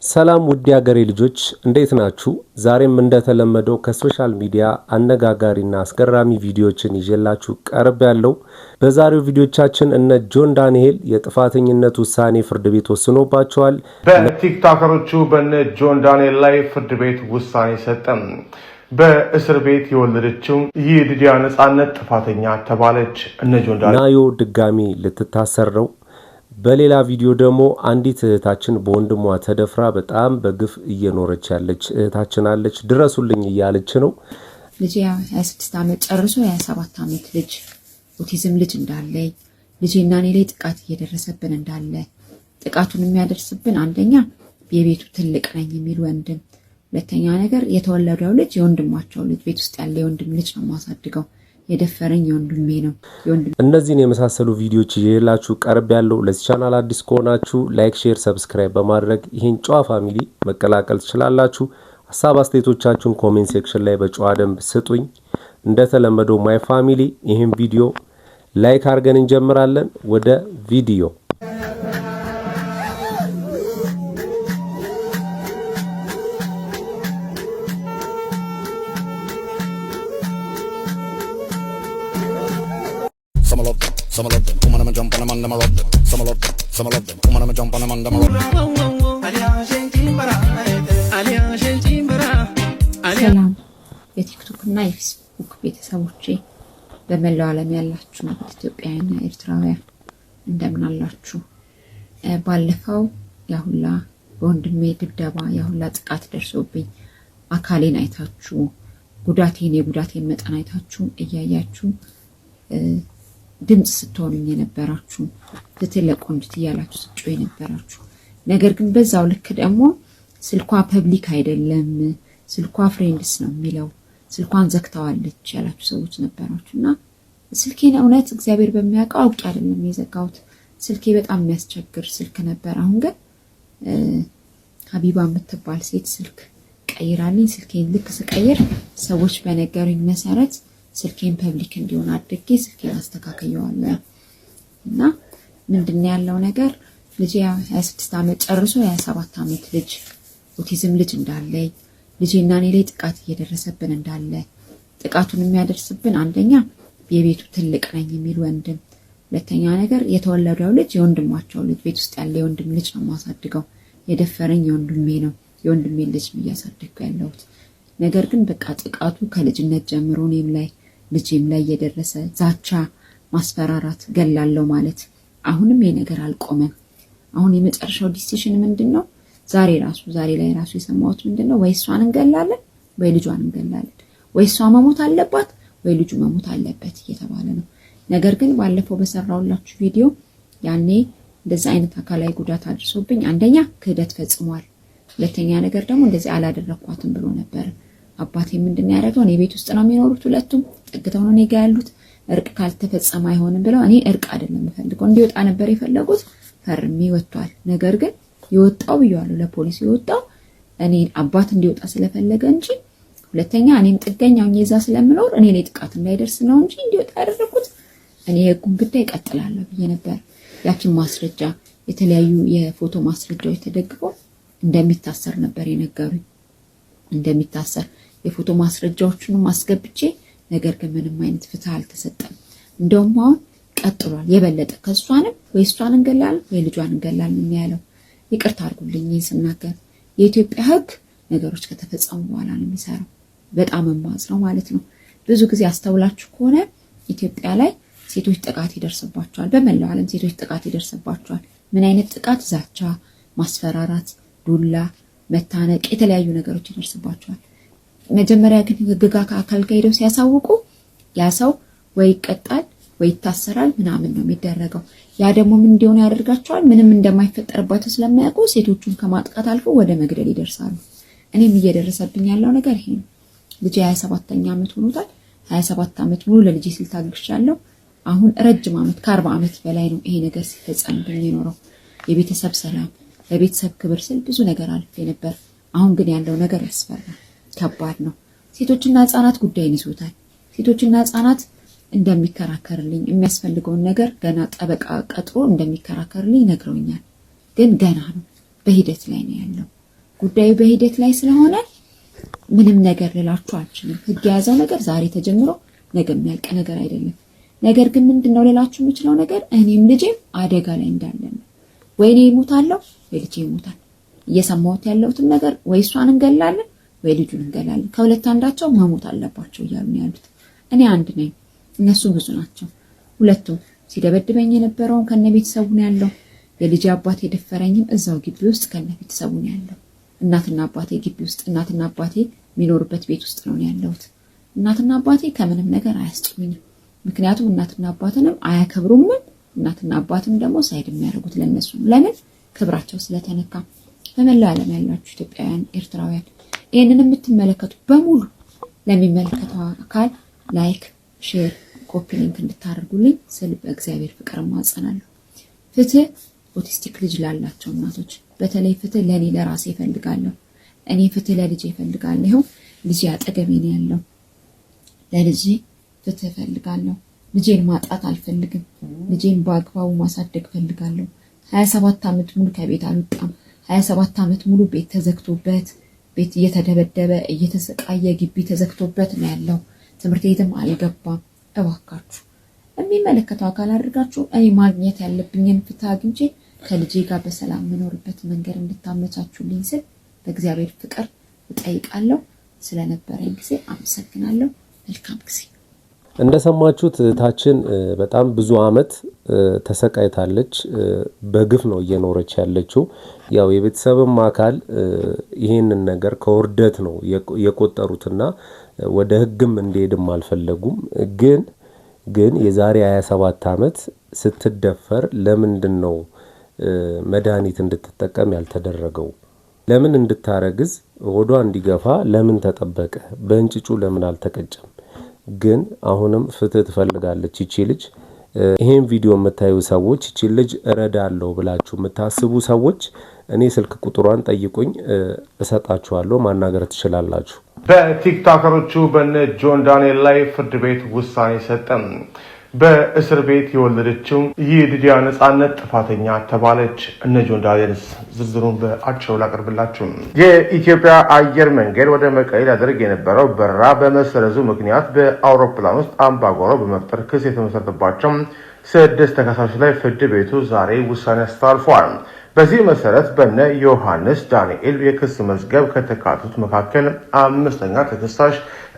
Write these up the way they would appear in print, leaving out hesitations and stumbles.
ሰላም ውድ ያገሬ ልጆች እንዴት ናችሁ? ዛሬም እንደተለመደው ከሶሻል ሚዲያ አነጋጋሪና አስገራሚ ቪዲዮዎችን ይዤላችሁ ቀርቤያለሁ። በዛሬው ቪዲዮቻችን እነ ጆን ዳንኤል የጥፋተኝነት ውሳኔ ፍርድ ቤት ወስኖባቸዋል። በቲክቶከሮቹ በነ ጆን ዳንኤል ላይ ፍርድ ቤት ውሳኔ ሰጠም። በእስር ቤት የወለደችው የሊዲያ ነጻነት ጥፋተኛ ተባለች። እነ ጆን ዳንኤል ናዮ ድጋሚ ልትታሰር ነው። በሌላ ቪዲዮ ደግሞ አንዲት እህታችን በወንድሟ ተደፍራ በጣም በግፍ እየኖረች ያለች እህታችን አለች። ድረሱልኝ እያለች ነው። ልጅ 26 ዓመት ጨርሶ የ27 ዓመት ልጅ ኦቲዝም ልጅ እንዳለ ልጅና እኔ ላይ ጥቃት እየደረሰብን እንዳለ ጥቃቱን የሚያደርስብን አንደኛ የቤቱ ትልቅ ነኝ የሚል ወንድም፣ ሁለተኛ ነገር የተወለደው ልጅ የወንድማቸው ልጅ ቤት ውስጥ ያለ የወንድም ልጅ ነው ማሳድገው የደፈረኝ የወንድሜ ነው። እነዚህን የመሳሰሉ ቪዲዮዎች ይዤላችሁ ቀርብ ያለው። ለዚህ ቻናል አዲስ ከሆናችሁ ላይክ፣ ሼር፣ ሰብስክራይብ በማድረግ ይሄን ጨዋ ፋሚሊ መቀላቀል ትችላላችሁ። ሐሳብ አስተያየቶቻችሁን ኮሜንት ሴክሽን ላይ በጨዋ ደንብ ስጡኝ። እንደተለመደው ማይ ፋሚሊ ይሄን ቪዲዮ ላይክ አድርገን እንጀምራለን። ወደ ቪዲዮ Some of them, come on, I'm jump on them and them rock them. Some of them, come on, I'm jump on them and them rock them. ሰላም የቲክቶክ እና የፌስቡክ ቤተሰቦቼ በመላው ዓለም ያላችሁ ኢትዮጵያውያንና ኤርትራውያን እንደምን አላችሁ? ባለፈው ያሁላ በወንድሜ ድብደባ ያሁላ ጥቃት ደርሶብኝ አካሌን አይታችሁ የጉዳቴን መጠን አይታችሁ እያያችሁ ድምጽ ስትሆኑኝ የነበራችሁ ለቆንጅት እያላችሁ ስትጮህ የነበራችሁ፣ ነገር ግን በዛው ልክ ደግሞ ስልኳ ፐብሊክ አይደለም ስልኳ ፍሬንድስ ነው የሚለው ስልኳን ዘግታዋለች ያላችሁ ሰዎች ነበራችሁና ስልኬን እውነት እግዚአብሔር በሚያውቀው አውቄ አይደለም የዘጋሁት። ስልኬ በጣም የሚያስቸግር ስልክ ነበር። አሁን ግን ሀቢባ የምትባል ሴት ስልክ ቀይራልኝ። ስልኬን ልክ ስቀይር ሰዎች በነገሩኝ መሰረት ስልኬን ፐብሊክ እንዲሆን አድርጌ ስልኬን አስተካክየዋለሁ። እና ምንድነው ያለው ነገር ልጅ 26 ዓመት ጨርሶ የ27 ዓመት ልጅ ኦቲዝም ልጅ እንዳለ ልጅና እኔ ላይ ጥቃት እየደረሰብን እንዳለ ጥቃቱን የሚያደርስብን አንደኛ የቤቱ ትልቅ ነኝ የሚል ወንድም፣ ሁለተኛ ነገር የተወለደው ልጅ የወንድማቸው ልጅ ቤት ውስጥ ያለ የወንድም ልጅ ነው ማሳድገው የደፈረኝ የወንድሜ ነው። የወንድሜ ልጅ ነው እያሳደግኩ ያለሁት። ነገር ግን በቃ ጥቃቱ ከልጅነት ጀምሮ እኔም ላይ ልጅም ላይ የደረሰ ዛቻ፣ ማስፈራራት፣ ገላለው ማለት አሁንም ይሄ ነገር አልቆመም። አሁን የመጨረሻው ዲሲሽን ምንድነው? ዛሬ ላይ ራሱ የሰማሁት ምንድነው? ወይ እሷን እንገላለን ወይ ልጇን እንገላለን፣ ወይ እሷ መሞት አለባት ወይ ልጁ መሞት አለበት እየተባለ ነው። ነገር ግን ባለፈው በሰራውላችሁ ቪዲዮ ያኔ እንደዛ አይነት አካላዊ ጉዳት አድርሶብኝ አንደኛ ክህደት ፈጽሟል፣ ሁለተኛ ነገር ደግሞ እንደዚህ አላደረኳትም ብሎ ነበር። አባቴ ምንድነው ያደረገው? እኔ ቤት ውስጥ ነው የሚኖሩት ሁለቱም ጥግተው ነው እኔ ጋር ያሉት። እርቅ ካልተፈጸመ አይሆንም ብለው እኔ እርቅ አይደለም የምፈልገው እንዲወጣ ነበር የፈለጉት። ፈርሜ ወጥቷል። ነገር ግን ይወጣው ብየዋለሁ ለፖሊስ ይወጣው እኔ አባት እንዲወጣ ስለፈለገ እንጂ ሁለተኛ እኔም ጥገኛው እዛ ስለምኖር እኔ ላይ ጥቃት እንዳይደርስ ነው እንጂ እንዲወጣ ያደረኩት እኔ የጉን ጉዳይ ቀጥላለሁ ብዬ ነበር። ያችን ማስረጃ የተለያዩ የፎቶ ማስረጃዎች ተደግፈው እንደሚታሰር ነበር የነገሩኝ። እንደሚታሰር የፎቶ ማስረጃዎቹንም አስገብቼ፣ ነገር ግን ምንም አይነት ፍትህ አልተሰጠም። እንደውም አሁን ቀጥሏል የበለጠ ከሷንም ወይ እሷን እንገላለን ወይ ልጇን እንገላለን ያለው። ይቅርታ አድርጉልኝ ይህን ስናገር፣ የኢትዮጵያ ሕግ ነገሮች ከተፈጸሙ በኋላ ነው የሚሰራው። በጣም ማዝነው ማለት ነው። ብዙ ጊዜ አስተውላችሁ ከሆነ ኢትዮጵያ ላይ ሴቶች ጥቃት ይደርስባቸዋል። በመላው ዓለም ሴቶች ጥቃት ይደርስባቸዋል። ምን አይነት ጥቃት? ዛቻ፣ ማስፈራራት፣ ዱላ፣ መታነቅ፣ የተለያዩ ነገሮች ይደርስባቸዋል። መጀመሪያ ግን ህግጋ ከአካል ጋር ሄደው ሲያሳውቁ ያ ሰው ወይ ይቀጣል ወይ ይታሰራል ምናምን ነው የሚደረገው። ያ ደግሞ ምን እንዲሆን ያደርጋቸዋል? ምንም እንደማይፈጠርባቸው ስለማያውቁ ሴቶቹን ከማጥቃት አልፎ ወደ መግደል ይደርሳሉ። እኔም እየደረሰብኝ ያለው ነገር ይሄ ነው። ልጅ 27ኛ ዓመት ሆኖታል። 27 ዓመት ሙሉ ለልጅ ስል ታግሻለሁ። አሁን ረጅም ዓመት ከ40 ዓመት በላይ ነው ይሄ ነገር ሲፈጸምብኝ የኖረው። የቤተሰብ ሰላም ለቤተሰብ ክብር ስል ብዙ ነገር አልፌ ነበር። አሁን ግን ያለው ነገር ያስፈራል፣ ከባድ ነው። ሴቶችና ህፃናት ጉዳይን ይዞታል። ሴቶችና ህፃናት እንደሚከራከርልኝ የሚያስፈልገውን ነገር ገና ጠበቃ ቀጥሮ እንደሚከራከርልኝ ነግረውኛል። ግን ገና ነው፣ በሂደት ላይ ነው ያለው። ጉዳዩ በሂደት ላይ ስለሆነ ምንም ነገር ልላችሁ አልችልም። ህግ የያዘው ነገር ዛሬ ተጀምሮ ነገ የሚያልቅ ነገር አይደለም። ነገር ግን ምንድነው ልላችሁ የምችለው ነገር እኔም ልጄም አደጋ ላይ እንዳለን ነው። ወይ እኔ እሞታለሁ ወይ ልጄ ይሞታል። እየሰማሁት ያለሁትም ነገር ወይ እሷን እንገላለን ወይ ልጁን እንገላለን። ከሁለት አንዳቸው መሞት አለባቸው እያሉ ነው ያሉት። እኔ አንድ ነኝ፣ እነሱ ብዙ ናቸው። ሁለቱም ሲደበድበኝ የነበረውን ከነ ቤተሰቡ ነው ያለው። የልጅ አባቴ የደፈረኝም እዛው ግቢ ውስጥ ከነ ቤተሰቡ ነው ያለው። እናትና አባቴ ግቢ ውስጥ እናትና አባቴ የሚኖርበት ቤት ውስጥ ነው ያለሁት። እናትና አባቴ ከምንም ነገር አያስጥሉኝም። ምክንያቱም እናትና አባትንም አያከብሩም። እናትና አባትም ደግሞ ሳይድ የሚያደርጉት ለነሱ ነው። ለምን? ክብራቸው ስለተነካ። በመላው ዓለም ያላችሁ ኢትዮጵያውያን፣ ኤርትራውያን ይሄንን የምትመለከቱ በሙሉ ለሚመለከተው አካል ላይክ፣ ሼር፣ ኮፒ ሊንክ እንድታደርጉልኝ ስል በእግዚአብሔር ፍቅር ማጸናለሁ። ፍትህ ኦቲስቲክ ልጅ ላላቸው እናቶች በተለይ ፍትህ ለኔ ለራሴ እፈልጋለሁ። እኔ ፍትህ ለልጄ እፈልጋለሁ። ይኸው ልጄ አጠገቤ ነው ያለው። ለልጄ ፍትህ እፈልጋለሁ። ልጄን ማጣት አልፈልግም። ልጄን በአግባቡ ማሳደግ እፈልጋለሁ። 27 ዓመት ሙሉ ከቤት አልወጣም። 27 ዓመት ሙሉ ቤት ተዘግቶበት ቤት እየተደበደበ እየተሰቃየ ግቢ ተዘግቶበት ነው ያለው። ትምህርት ቤትም አልገባም። እባካችሁ የሚመለከተው አካል አድርጋችሁ እኔ ማግኘት ያለብኝን ፍትህ አግኝቼ ከልጄ ጋር በሰላም መኖርበት መንገድ እንድታመቻቹልኝ ስል በእግዚአብሔር ፍቅር እጠይቃለሁ። ስለነበረኝ ጊዜ አመሰግናለሁ። መልካም ጊዜ። እንደሰማችሁት እህታችን በጣም ብዙ አመት ተሰቃይታለች። በግፍ ነው እየኖረች ያለችው። ያው የቤተሰብም አካል ይሄንን ነገር ከውርደት ነው የቆጠሩትና ወደ ህግም እንዲሄድም አልፈለጉም። ግን የዛሬ 27 አመት ስትደፈር ለምንድን ነው መድኃኒት እንድትጠቀም ያልተደረገው? ለምን እንድታረግዝ ሆዷ እንዲገፋ ለምን ተጠበቀ? በእንጭጩ ለምን አልተቀጨም? ግን አሁንም ፍትህ ትፈልጋለች ይቺ ልጅ። ይሄን ቪዲዮ የምታዩ ሰዎች ይቺ ልጅ እረዳለሁ ብላችሁ የምታስቡ ሰዎች እኔ ስልክ ቁጥሯን ጠይቁኝ፣ እሰጣችኋለሁ፣ ማናገር ትችላላችሁ። በቲክቶከሮቹ በነ ጆን ዳንኤል ላይ ፍርድ ቤት ውሳኔ ሰጠም። በእስር ቤት የወለደችው ይዲዲያ ነጻነት ጥፋተኛ ተባለች። እነ ጆን ዳንኤልስ ዝርዝሩን በአጭሩ ላቀርብላችሁ። የኢትዮጵያ አየር መንገድ ወደ መቀሌ ሊያደርግ የነበረው በረራ በመሰረዙ ምክንያት በአውሮፕላን ውስጥ አምባጓሮ በመፍጠር ክስ የተመሰረተባቸው 6 ተከሳሾች ላይ ፍርድ ቤቱ ዛሬ ውሳኔ አስተላልፏል። በዚህ መሰረት በነ ዮሐንስ ዳንኤል የክስ መዝገብ ከተካተቱት መካከል 5ኛ ተከሳሽ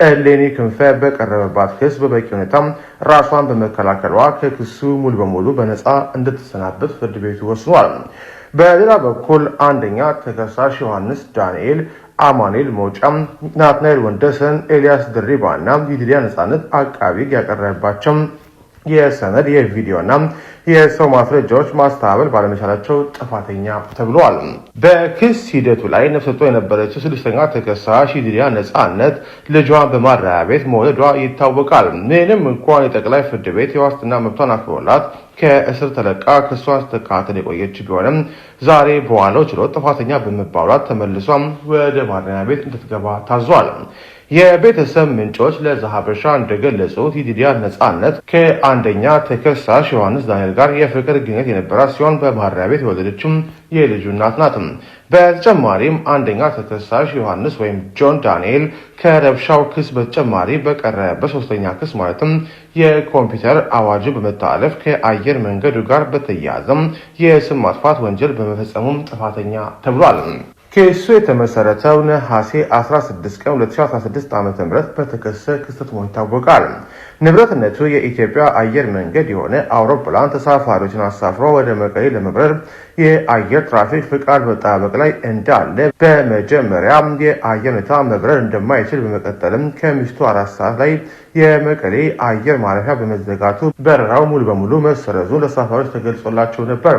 ኤሌኒ ክንፈ በቀረበባት ክስ በበቂ ሁኔታ ራሷን በመከላከሏ ከክሱ ሙሉ በሙሉ በነፃ እንድትሰናበት ፍርድ ቤቱ ወስኗል። በሌላ በኩል 1ኛ ተከሳሽ ዮሐንስ ዳንኤል፣ አማኑኤል መውጫ፣ ናትናኤል ወንደሰን፣ ኤልያስ ድሪባ እና ይዲዲያ ነጻነት አቃቢ ያቀረበባቸው የሰነድ የቪዲዮና የሰው ማስረጃዎች ማስተባበል ባለመቻላቸው ጥፋተኛ ተብለዋል። በክስ ሂደቱ ላይ ነፍሰ ጡር የነበረችው 6ኛ ተከሳሽ ይዲዲያ ነጻነት ልጇን በማረሚያ ቤት መውለዷ ይታወቃል። ምንም እንኳን የጠቅላይ ፍርድ ቤት የዋስትና መብቷን አክብሮላት ከእስር ተለቃ ክሷን ስትከታተል የቆየች ቢሆንም ዛሬ በዋለው ችሎት ጥፋተኛ በመባሏ ተመልሷም ወደ ማረሚያ ቤት እንድትገባ ታዟል። የቤተሰብ ምንጮች ለዛሀበሻ እንደገለጹት ይዲዲያ ነጻነት ከ1ኛ ተከሳሽ ዮሐንስ ዳንኤል ጋር የፍቅር ግንኙነት የነበራት ሲሆን በማረሚያ ቤት የወለደችው የልጁ እናት ናት። በተጨማሪም 1ኛ ተከሳሽ ዮሐንስ ወይም ጆን ዳንኤል ከረብሻው ክስ በተጨማሪ በቀረበበት 3ኛ ክስ ማለትም የኮምፒውተር አዋጁ በመተላለፍ ከአየር መንገዱ ጋር በተያያዘም የስም ማጥፋት ወንጀል በመፈጸሙም ጥፋተኛ ተብሏል። ኬሱ የተመሰረተው ነሐሴ 16 ቀን 2016 ዓ.ም በተከሰተ ክስተት መሆኑ ይታወቃል። ንብረትነቱ የኢትዮጵያ አየር መንገድ የሆነ አውሮፕላን ተሳፋሪዎችን አሳፍሮ ወደ መቀሌ ለመብረር የአየር ትራፊክ ፍቃድ በመጠባበቅ ላይ እንዳለ በመጀመሪያ የአየር ሁኔታ መብረር እንደማይችል በመቀጠልም ከምሽቱ 4 ሰዓት ላይ የመቀሌ አየር ማረፊያ በመዘጋቱ በረራው ሙሉ በሙሉ መሰረዙ ለተሳፋሪዎች ተገልጾላቸው ነበር።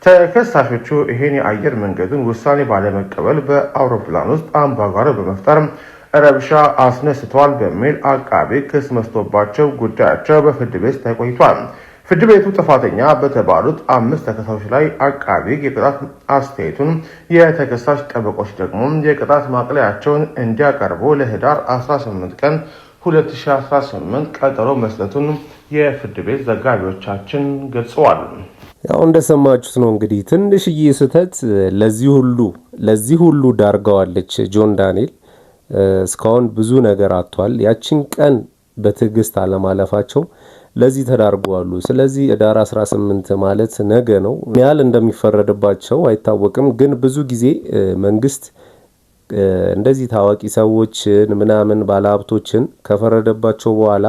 ተከሳሾቹ ይሄን የአየር መንገዱን ውሳኔ ባለመቀበል በአውሮፕላን ውስጥ አምባጓሮ በመፍጠር ረብሻ አስነስተዋል በሚል አቃቤ ክስ መስቶባቸው ጉዳያቸው በፍርድ ቤት ተቆይቷል። ፍርድ ቤቱ ጥፋተኛ በተባሉት 5 ተከሳሾች ላይ አቃቤ የቅጣት አስተያየቱን፣ የተከሳሽ ጠበቆች ደግሞ የቅጣት ማቅለያቸውን እንዲያቀርቡ ለህዳር 18 ቀን 2018 ቀጠሮ መስጠቱን የፍርድ ቤት ዘጋቢዎቻችን ገልጸዋል። ያው እንደሰማችሁት ነው እንግዲህ ትንሽዬ ስህተት ለዚህ ሁሉ ዳርገዋለች ጆን ዳንኤል። እስካሁን ብዙ ነገር አጥቷል። ያችን ቀን በትዕግስት አለማለፋቸው ለዚህ ተዳርገዋሉ። ስለዚህ ህዳር 18 ማለት ነገ ነው። ምን ያህል እንደሚፈረድባቸው አይታወቅም። ግን ብዙ ጊዜ መንግስት እንደዚህ ታዋቂ ሰዎችን ምናምን ባለሀብቶችን ከፈረደባቸው በኋላ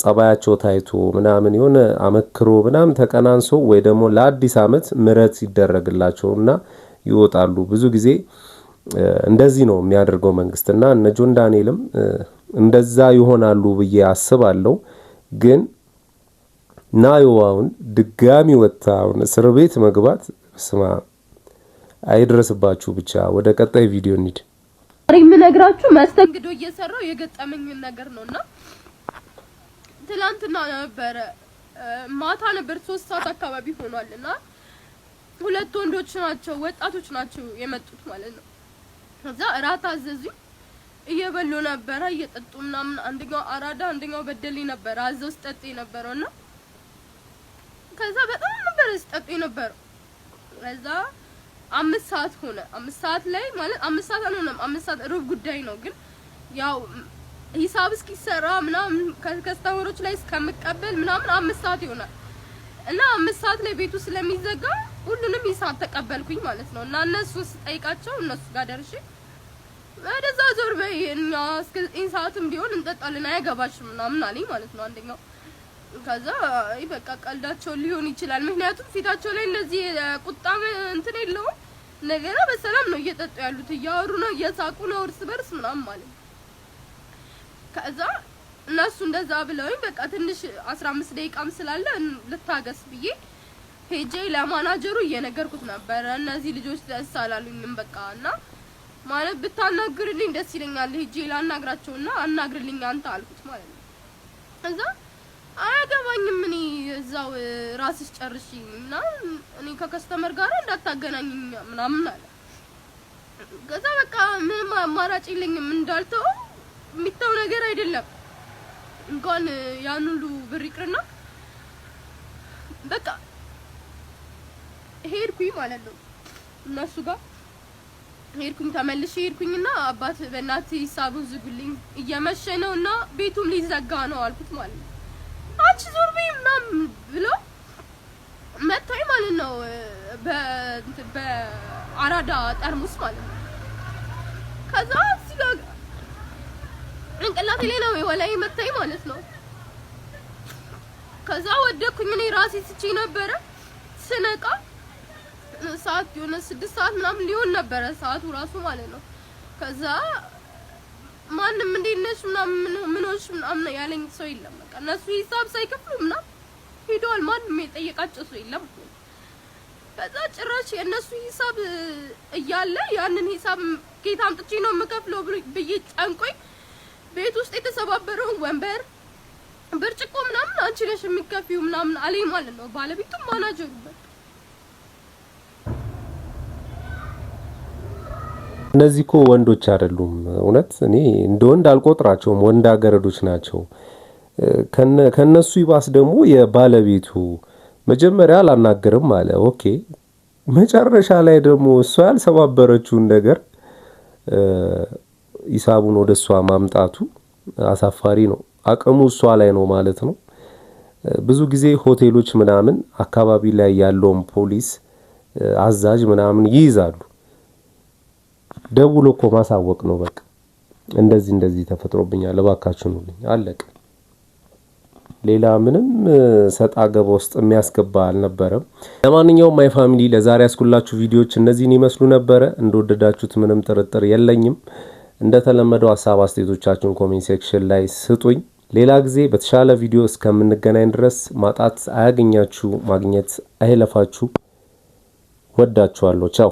ጸባያቸው ታይቶ ምናምን የሆነ አመክሮ ምናምን ተቀናንሶ ወይ ደግሞ ለአዲስ አመት ምህረት ይደረግላቸውና ይወጣሉ። ብዙ ጊዜ እንደዚህ ነው የሚያደርገው መንግስትና እነ ጆን ዳንኤልም እንደዛ ይሆናሉ ብዬ አስባለሁ። ግን ናዮዋውን ድጋሚ ወጣውን እስር ቤት መግባት ስማ አይድረስባችሁ። ብቻ ወደ ቀጣይ ቪዲዮ እንሂድ። አሪም ነግራችሁ መስተንግዶ እየሰራው የገጠመኝ ነገር ነውና ትላንትና ነበረ ማታ ነበር 3 ሰዓት አካባቢ ሆኗልና ሁለት ወንዶች ናቸው ወጣቶች ናቸው የመጡት ማለት ነው። ከዛ እራት አዘዙኝ እየበሉ ነበር እየጠጡ ምናምን አንደኛው አራዳ አንደኛው በደሌ ነበር አዘው ስጠጥ ነበርና ከዛ በጣም ነበር ስጠጥ ነበር። ከዛ 5 ሰዓት ሆነ 5 ሰዓት ላይ ማለት 5 ሰዓት አልሆነም 5 ሰዓት ሩብ ጉዳይ ነው። ግን ያው ሂሳብ እስኪሰራ ምናምን ከስተመሮች ላይ እስከምቀበል ምናምን 5 ሰዓት ይሆናል እና 5 ሰዓት ላይ ቤቱ ስለሚዘጋ ሁሉንም ሂሳብ ተቀበልኩኝ ማለት ነው። እና እነሱ ስጠይቃቸው እነሱ ጋር ደርሼ ወደዛ ዞር በይኛ እስከ 9 ሰዓትም ቢሆን እንጠጣለን አያገባሽም ምናምን አለኝ ማለት ነው አንደኛው። ከዛ በቃ ቀልዳቸው ሊሆን ይችላል ምክንያቱም ፊታቸው ላይ እንደዚህ ቁጣም እንትን የለውም ነገራ በሰላም ነው እየጠጡ ያሉት እያወሩ ነው እየሳቁ ነው እርስ በርስ ምናምን ማለት። ከዛ እነሱ እንደዛ ብለውኝ በቃ ትንሽ 15 ደቂቃም ስላለ ልታገስ ብዬ ሄጄ ለማናጀሩ እየነገርኩት ነበር። እነዚህ ልጆች ደስ አላሉኝም በቃ እና ማለት ብታናግርልኝ ደስ ይለኛል ሄጄ ላናግራቸውና አናግርልኝ አንተ አልኩት ማለት ነው። ከዛ አያገባኝም እኔ እዛው ራስሽ ጨርሺና እኔ ከከስተመር ጋር እንዳታገናኝኝ ምናምን አለ። ከዛ በቃ ምንም አማራጭ የለኝም እንዳልተው የሚተው ነገር አይደለም እንኳን ያን ሁሉ ብር ይቅርና በቃ ሄድኩኝ ማለት ነው እነሱ ጋር ሄድኩኝ ተመልሼ ሄድኩኝና አባት በእናት ሂሳቡን ዝጉልኝ እየመሸ ነውና ቤቱም ሊዘጋ ነው አልኩት ማለት ነው። አንቺ ዞር በይ ምናምን ብሎ መታኝ ማለት ነው በአራዳ ጠርሙስ ማለት ነው። ከዛ ሲጋ እንቅላቴ ላይ ነው ወላይ መታኝ ማለት ነው። ከዛ ወደኩኝ እኔ ራሴ ስቼ ነበረ ስነቃ ሰዓት የሆነ 6 ሰዓት ምናምን ሊሆን ነበረ ሰዓቱ ራሱ ማለት ነው። ከዛ ማንም እንደነሱ ምንሆንሽ ምናምን ያለኝ ሰው የለም። በቃ እነሱ ሂሳብ ሳይከፍሉ ምናምን ሄደዋል። ማንም የጠየቃቸው ሰው የለም። ከዛ ጭራሽ የእነሱ ሂሳብ እያለ ያንን ሂሳብ ጌታ አምጥቼ ነው የምከፍለው ብዬ ጨንቆኝ ቤት ውስጥ የተሰባበረውን ወንበር ብርጭቆ ምናምን አንቺ ነሽ የሚከፊው ምናምን አለኝ ማለት ነው ባለቤቱም ማናጀሩ። እነዚህ እኮ ወንዶች አይደሉም። እውነት እኔ እንደ ወንድ አልቆጥራቸውም። ወንድ አገረዶች ናቸው። ከነሱ ይባስ ደግሞ የባለቤቱ መጀመሪያ አላናገርም አለ። ኦኬ መጨረሻ ላይ ደግሞ እሷ ያልሰባበረችውን ነገር ሂሳቡን ወደሷ ማምጣቱ አሳፋሪ ነው። አቅሙ እሷ ላይ ነው ማለት ነው። ብዙ ጊዜ ሆቴሎች ምናምን አካባቢ ላይ ያለውን ፖሊስ አዛዥ ምናምን ይይዛሉ። ደውሎ እኮ ማሳወቅ ነው በቃ እንደዚህ ተፈጥሮብኛል እባካችሁ ኑልኝ አለቀ። ሌላ ምንም ሰጣ ገባ ውስጥ የሚያስገባ አልነበረም። ለማንኛውም ማይ ፋሚሊ ለዛሬ ያስኩላችሁ ቪዲዮዎች እነዚህን ይመስሉ ነበረ። እንደወደዳችሁት ምንም ጥርጥር የለኝም። እንደተለመደው ሐሳብ አስተያየቶቻችሁን ኮሜንት ሴክሽን ላይ ስጡኝ። ሌላ ጊዜ በተሻለ ቪዲዮ እስከምንገናኝ ድረስ ማጣት አያገኛችሁ፣ ማግኘት አይለፋችሁ። ወዳችኋለሁ። ቻው።